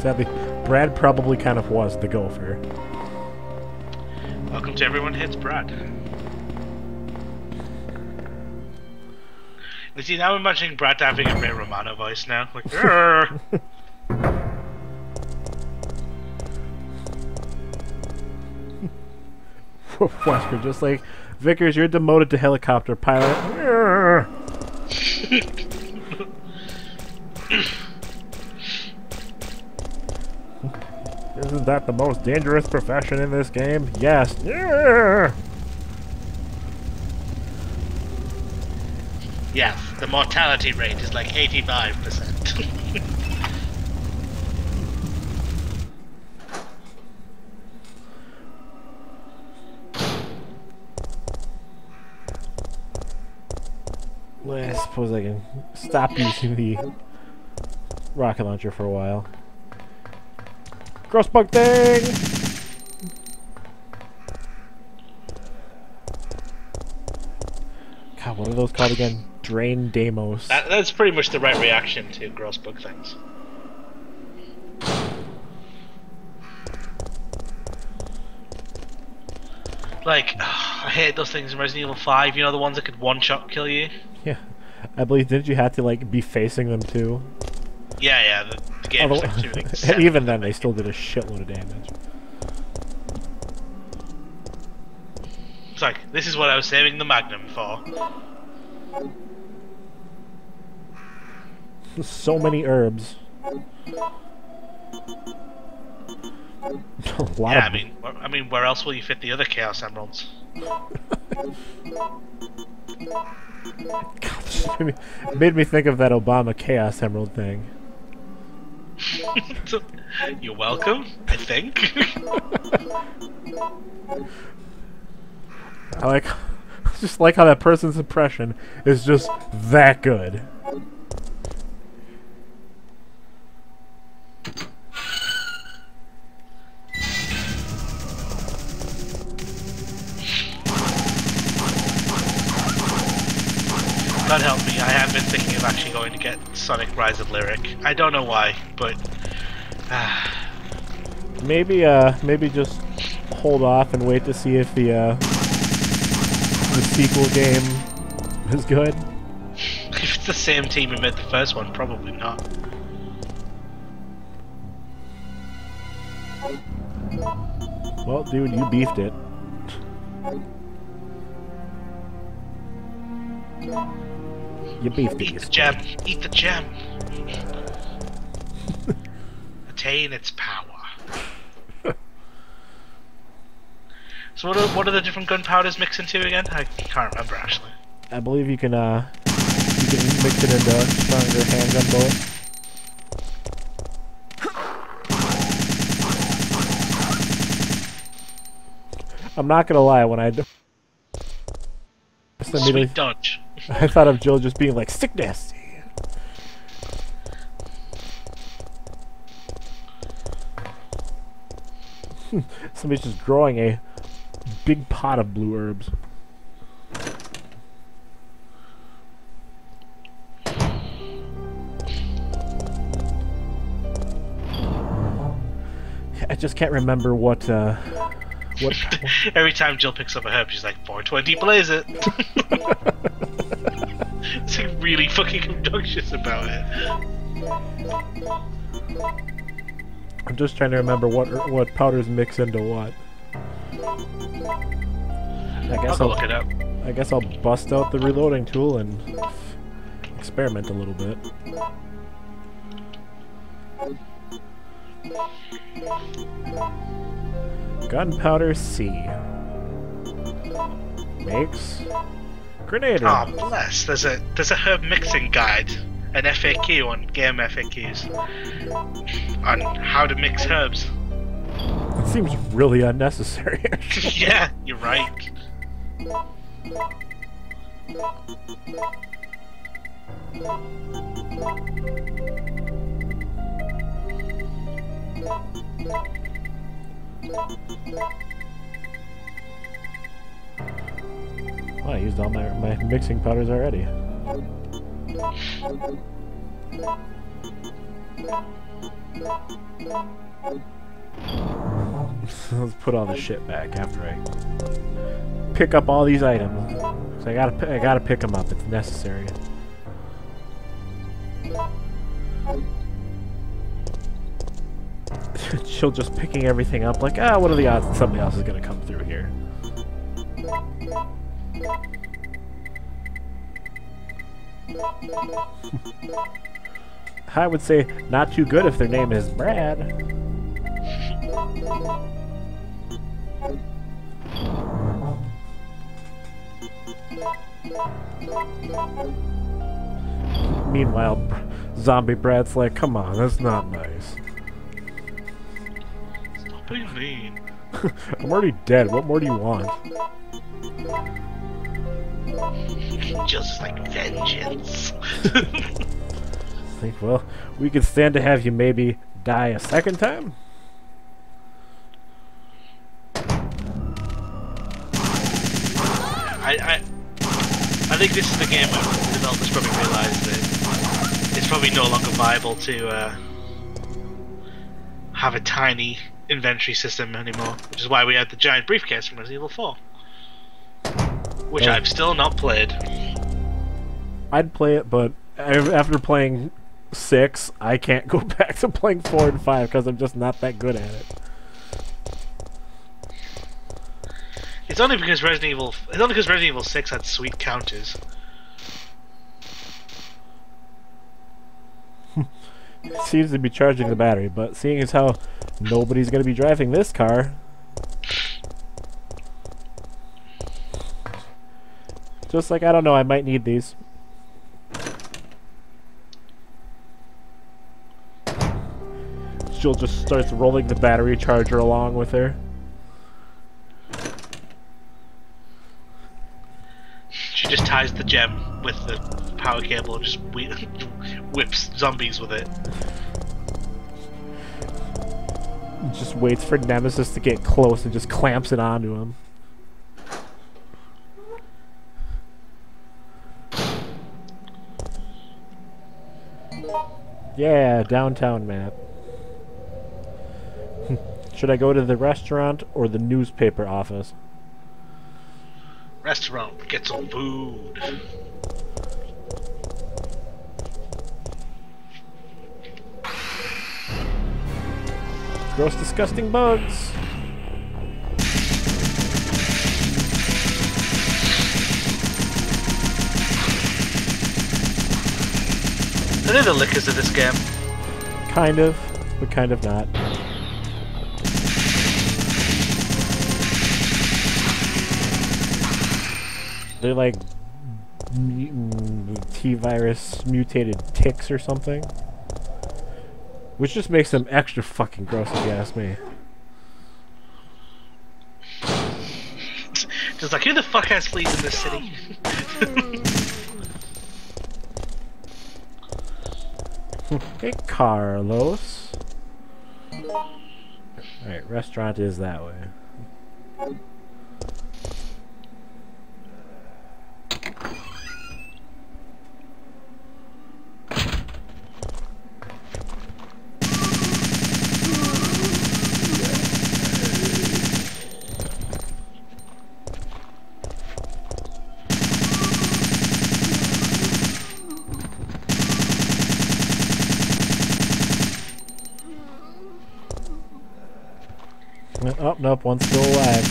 Sadly, Brad probably kind of was the gopher. Welcome to Everyone Hits Brad. You see, now I'm imagining Brad having a Ray Romano voice now. Like, "Arr." Wesker, just like Vickers, you're demoted to helicopter pilot. Arr. Isn't that the most dangerous profession in this game? Yes. Yeah. Yes, the mortality rate is like 85%. Well, I suppose I can stop using the rocket launcher for a while. Gross bug thing! God, what are those called again? Drain Deimos. That's pretty much the right reaction to gross bug things. Like, I hate those things in Resident Evil 5, you know, the ones that could one-shot kill you? Yeah. I believe, didn't you have to, like, be facing them too? Yeah, the game was like doing and even then, they still did a shitload of damage. It's like, this is what I was saving the Magnum for. So many herbs. A lot Yeah, of I mean, where else will you fit the other Chaos Emeralds? God, this made me think of that Obama Chaos Emerald thing. You're welcome, I think. I just like how that person's impression is just that good. God help me, I have been thinking of actually going to get Sonic Rise of Lyric. I don't know why, but... Maybe just hold off and wait to see if the sequel game is good. If it's the same team who made the first one, probably not. Well, dude, you beefed it. You beefed it. Eat the gem! Eat the gem! Attain its power. So what are the different gunpowders mixed into again? I can't remember actually. I believe you can mix it into stronger handgun bullets. I'm not gonna lie, when Sweet dodge. I thought of Jill just being like, "Sick nasty." Somebody's just growing a big pot of blue herbs. I just can't remember what Every time Jill picks up a herb, she's like, 420 blaze it! It's like really fucking obnoxious about it. I'm just trying to remember what powders mix into what. I'll go look it up. I guess I'll bust out the reloading tool and experiment a little bit. Gunpowder C makes grenade rounds. Oh bless! There's a herb mixing guide, an FAQ on game FAQs on how to mix herbs. It seems really unnecessary. Yeah, you're right. Well, I used all my mixing powders already. Let's put all this shit back after I pick up all these items. So I gotta pick them up. It's necessary. She'll just picking everything up like, what are the odds that somebody else is gonna come through here? I would say not too good if their name is Brad. Meanwhile, Zombie Brad's like, come on, that's not nice. Stop being mean. I'm already dead, what more do you want? Just like vengeance. Think, well, we could stand to have you maybe die a second time? I think this is the game where the developers probably realised that it's probably no longer viable to have a tiny inventory system anymore, which is why we had the giant briefcase from Resident Evil 4. Which I've still not played. I'd play it, but after playing 6, I can't go back to playing 4 and 5 because I'm just not that good at it. It's only because Resident Evil 6 had sweet counters. It seems to be charging the battery, but seeing as how nobody's going to be driving this car, just like, I don't know, I might need these. Jill just starts rolling the battery charger along with her. She just ties the gem with the power cable and just whips zombies with it. Just waits for Nemesis to get close and just clamps it onto him. Yeah, downtown map. Should I go to the restaurant or the newspaper office? Restaurant, get some food. Gross, disgusting bugs. Are they the lickers of this game? Kind of, but kind of not. They're like T-virus mutated ticks or something. Which just makes them extra fucking gross if you ask me. Just like, who the fuck has fleas in this city? Hey, Carlos. Alright, restaurant is that way. Oh, nope, one's still alive.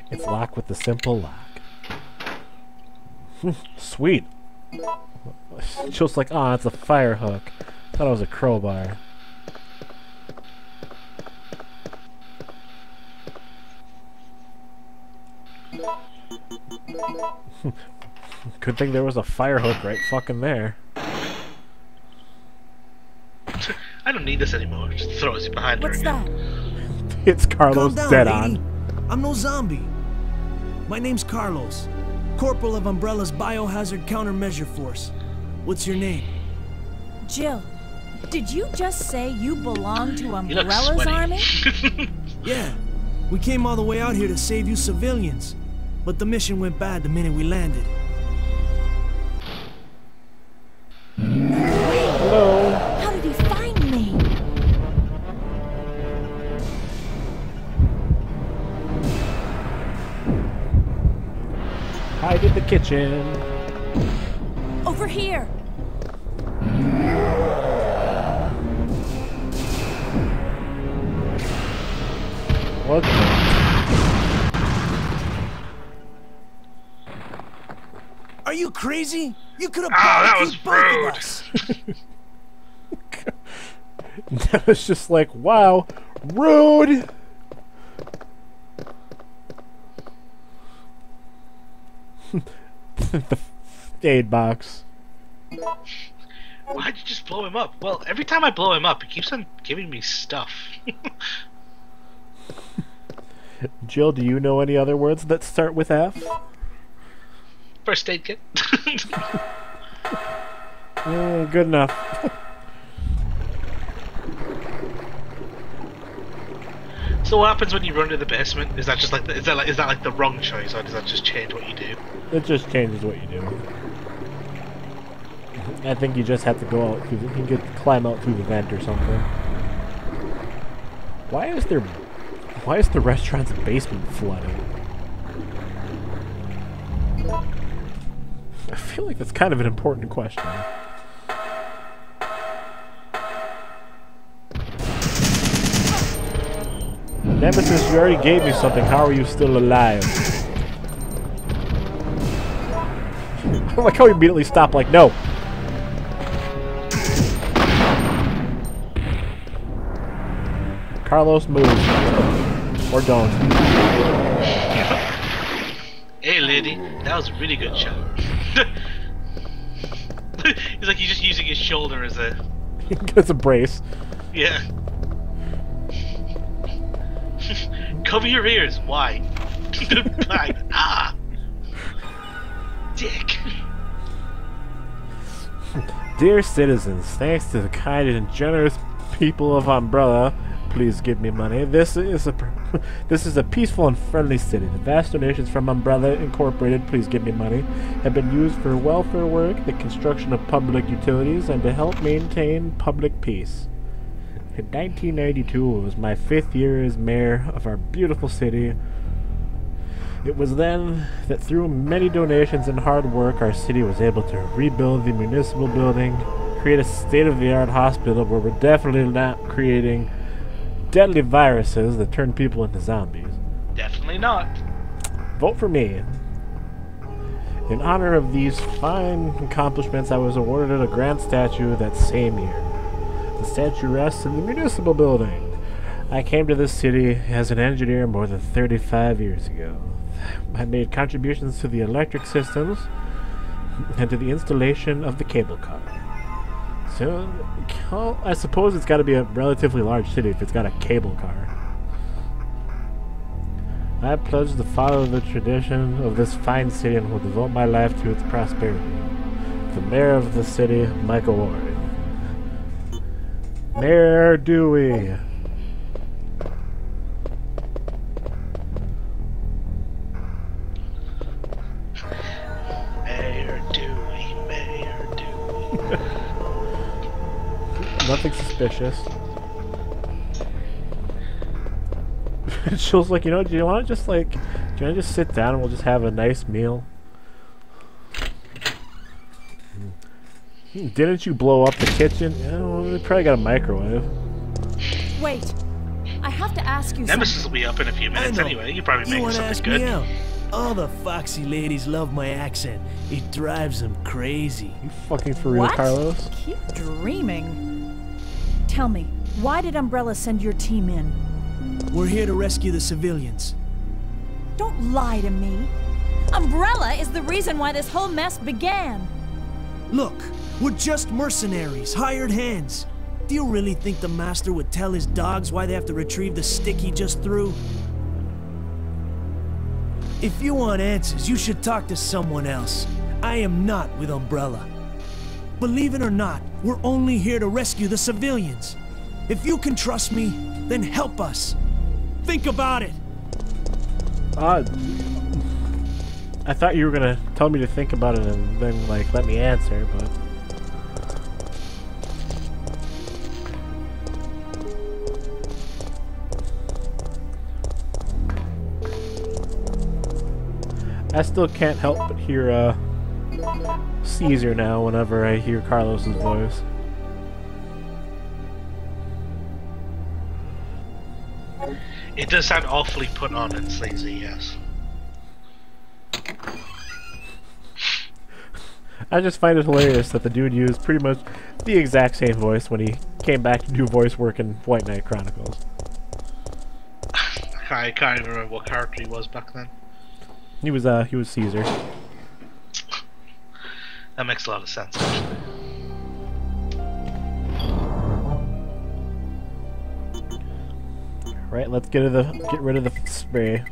It's locked with the simple lock. Sweet. Just like, oh, it's a fire hook. Thought it was a crowbar. Good thing there was a fire hook right fucking there. I don't need this anymore. Just throws it behind her again. It's Carlos Calm down, dead lady. on. I'm no zombie. My name's Carlos. Corporal of Umbrella's Biohazard Countermeasure Force. What's your name? Jill, did you just say you belong to You look Umbrella's sweaty. army? Yeah. We came all the way out here to save you civilians. But the mission went bad the minute we landed. Hello. How did he find me? Hide in the kitchen. Over here. What? Are you crazy? You could have that was both of rude. us. That was just like, wow, rude. The aid box. Why'd you just blow him up? Well, every time I blow him up, he keeps on giving me stuff. Jill, do you know any other words that start with F? First aid kit. Good enough. So what happens when you run to the basement? Is that just like is that like the wrong choice, or does that just change what you do? It just changes what you do. I think you just have to go out through. You can climb out through the vent or something. Why is the restaurant's basement flooded? I feel like that's kind of an important question. Nemesis, you already gave me something. How are you still alive? I like how he immediately stopped, like, no. Carlos, move. Or don't. Hey, lady, that was a really good shot. He's like he's just using his shoulder as a... It's a brace. Yeah. Cover your ears. Why? Bang. Ah. Dick. Dear citizens, thanks to the kind and generous people of Umbrella, please give me money. This is a peaceful and friendly city. The vast donations from Umbrella Incorporated, please give me money, have been used for welfare work, the construction of public utilities, and to help maintain public peace. In 1992, it was my 5th year as mayor of our beautiful city. It was then that through many donations and hard work, our city was able to rebuild the municipal building, create a state-of-the-art hospital where we're definitely not creating deadly viruses that turn people into zombies. Definitely not. Vote for me. In honor of these fine accomplishments, I was awarded a grand statue that same year. The statue rests in the municipal building. I came to this city as an engineer more than 35 years ago. I made contributions to the electric systems and to the installation of the cable car. So, I suppose it's got to be a relatively large city if it's got a cable car. I pledge to follow the tradition of this fine city and will devote my life to its prosperity. The mayor of the city, Michael Ward. Mayor Dewey. Mayor Dewey, Mayor Dewey. Nothing suspicious. Jill's like, do you want to just sit down and we'll just have a nice meal? Didn't you blow up the kitchen? Yeah, well, we probably got a microwave. Wait. I have to ask you Nemesis will be up in a few minutes anyway. You probably make wanna something ask good. me out? All the foxy ladies love my accent. It drives them crazy. You fucking for real, What? Carlos? Keep dreaming. Tell me, why did Umbrella send your team in? We're here to rescue the civilians. Don't lie to me. Umbrella is the reason why this whole mess began. Look, we're just mercenaries, hired hands. Do you really think the master would tell his dogs why they have to retrieve the stick he just threw? If you want answers, you should talk to someone else. I am not with Umbrella. Believe it or not, we're only here to rescue the civilians. If you can trust me, then help us. Think about it. I thought you were gonna tell me to think about it and then, like, let me answer, but... I still can't help but hear, Caesar now whenever I hear Carlos's voice. It does sound awfully put on and sleazy, yes. I just find it hilarious that the dude used pretty much the exact same voice when he came back to do voice work in White Knight Chronicles. I can't even remember what character he was back then. He was Caesar. That makes a lot of sense, actually. Right, let's get rid of the spray.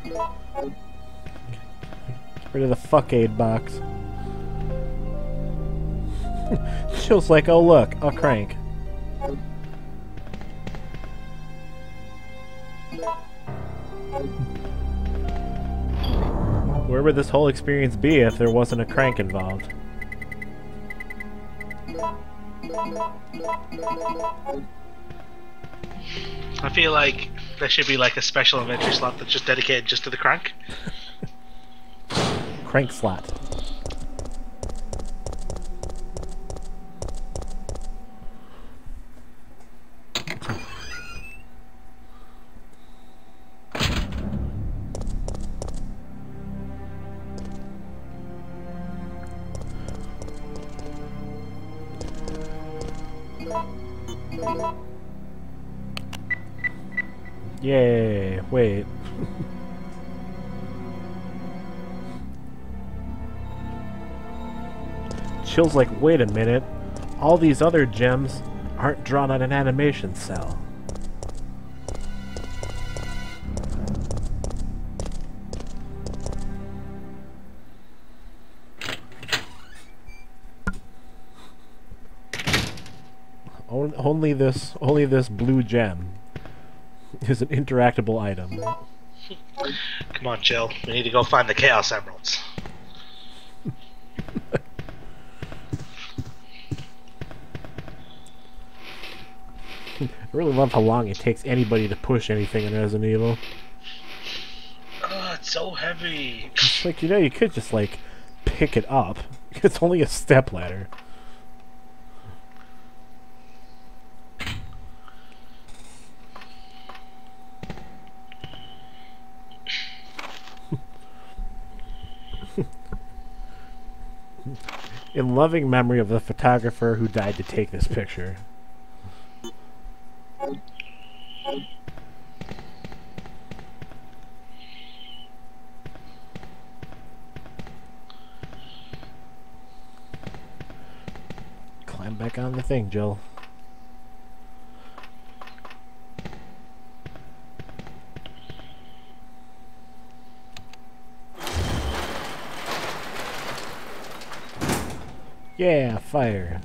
Get rid of the fuck aid box. Feels like, oh look, a crank. Where would this whole experience be if there wasn't a crank involved? I feel like there should be like a special inventory slot that's just dedicated just to the crank. Crank slot. Yay, wait. Chill's like, wait a minute. All these other gems aren't drawn on an animation cell. Only this blue gem is an interactable item. Come on, Jill. We need to go find the Chaos Emeralds. I really love how long it takes anybody to push anything in Resident Evil. Oh, it's so heavy. It's like, you know, you could just, like, pick it up. It's only a stepladder. In loving memory of the photographer who died to take this picture. Climb back on the thing, Jill. Yeah, fire.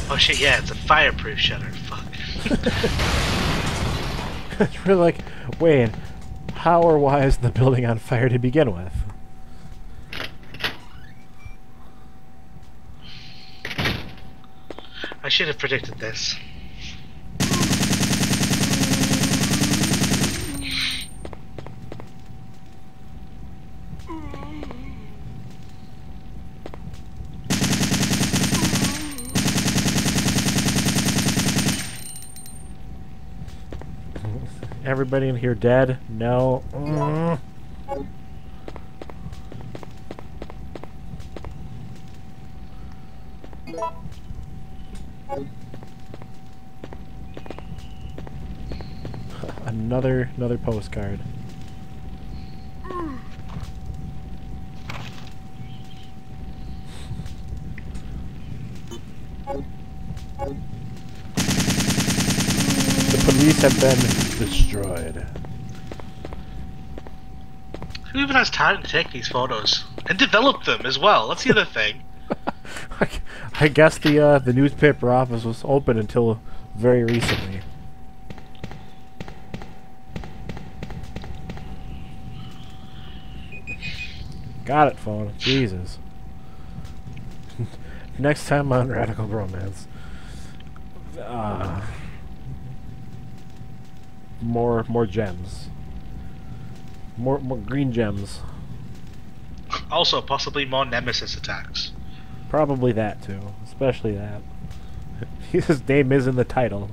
Oh shit, yeah, it's a fireproof shutter. Fuck. It's really like, wait, how or why is the building on fire to begin with? I should have predicted this. Everybody in here dead? No. Another postcard. To put police have been destroyed. Who even has time to take these photos and develop them as well? That's the other thing. I guess the newspaper office was open until very recently. Got it, phone. Jesus. Next time on Radical Bromance. More gems. More green gems. Also, possibly more Nemesis attacks. Probably that too. Especially that. His name is in the title.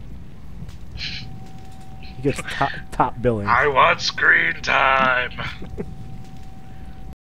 He gets top billing. I want screen time.